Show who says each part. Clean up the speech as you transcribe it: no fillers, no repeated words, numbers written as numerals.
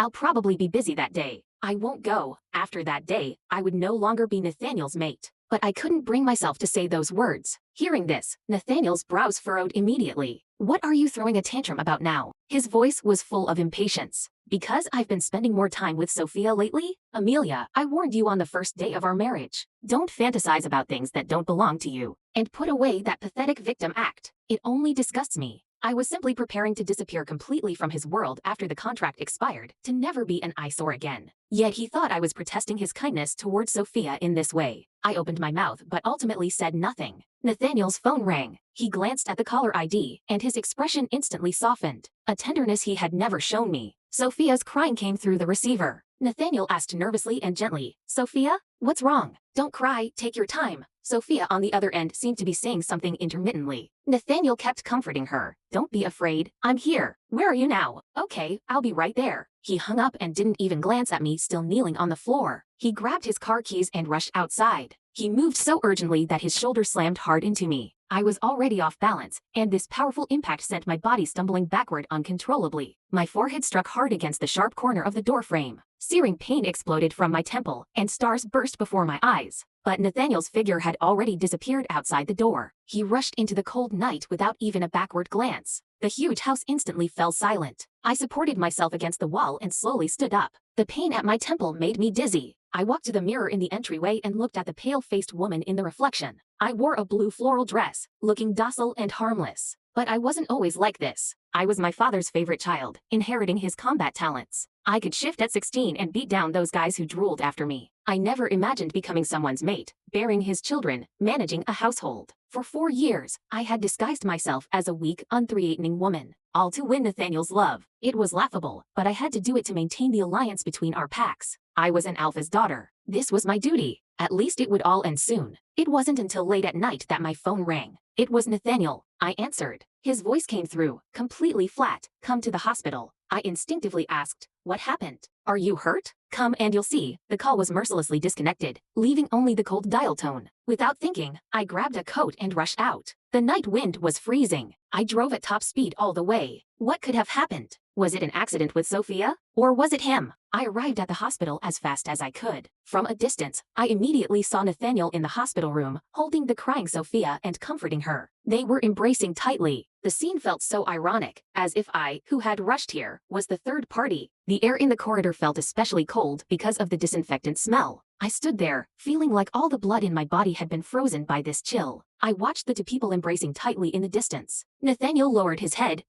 Speaker 1: I'll probably be busy that day. I won't go. After that day, I would no longer be Nathaniel's mate. But I couldn't bring myself to say those words. Hearing this, Nathaniel's brows furrowed immediately. What are you throwing a tantrum about now? His voice was full of impatience. Because I've been spending more time with Sophia lately? Amelia, I warned you on the first day of our marriage. Don't fantasize about things that don't belong to you. And put away that pathetic victim act. It only disgusts me. I was simply preparing to disappear completely from his world after the contract expired, to never be an eyesore again. Yet he thought I was protesting his kindness towards Sophia in this way. I opened my mouth but ultimately said nothing. Nathaniel's phone rang. He glanced at the caller ID, and his expression instantly softened. A tenderness he had never shown me. Sophia's crying came through the receiver. Nathaniel asked nervously and gently, "Sophia? What's wrong? Don't cry, take your time." Sophia on the other end seemed to be saying something intermittently. Nathaniel kept comforting her. "Don't be afraid. I'm here. Where are you now?" "Okay, I'll be right there." He hung up and didn't even glance at me still kneeling on the floor. He grabbed his car keys and rushed outside. He moved so urgently that his shoulder slammed hard into me. I was already off balance, and this powerful impact sent my body stumbling backward uncontrollably. My forehead struck hard against the sharp corner of the door frame. Searing pain exploded from my temple, and stars burst before my eyes. But Nathaniel's figure had already disappeared outside the door. He rushed into the cold night without even a backward glance. The huge house instantly fell silent. I supported myself against the wall and slowly stood up. The pain at my temple made me dizzy. I walked to the mirror in the entryway and looked at the pale-faced woman in the reflection. I wore a blue floral dress, looking docile and harmless. But I wasn't always like this. I was my father's favorite child, inheriting his combat talents. I could shift at 16 and beat down those guys who drooled after me. I never imagined becoming someone's mate, bearing his children, managing a household. For 4 years, I had disguised myself as a weak, unthreatening woman, all to win Nathaniel's love. It was laughable, but I had to do it to maintain the alliance between our packs. I was an alpha's daughter. This was my duty. At least it would all end soon. It wasn't until late at night that my phone rang. It was Nathaniel. I answered. His voice came through, completely flat. "Come to the hospital." I instinctively asked, "What happened? Are you hurt?" "Come and you'll see." The call was mercilessly disconnected, leaving only the cold dial tone. Without thinking, I grabbed a coat and rushed out. The night wind was freezing. I drove at top speed all the way. What could have happened? Was it an accident with Sophia? Or was it him? I arrived at the hospital as fast as I could. From a distance, I immediately saw Nathaniel in the hospital room, holding the crying Sophia and comforting her. They were embracing tightly. The scene felt so ironic, as if I, who had rushed here, was the third party. The air in the corridor felt especially cold because of the disinfectant smell. I stood there, feeling like all the blood in my body had been frozen by this chill. I watched the two people embracing tightly in the distance. Nathaniel lowered his head,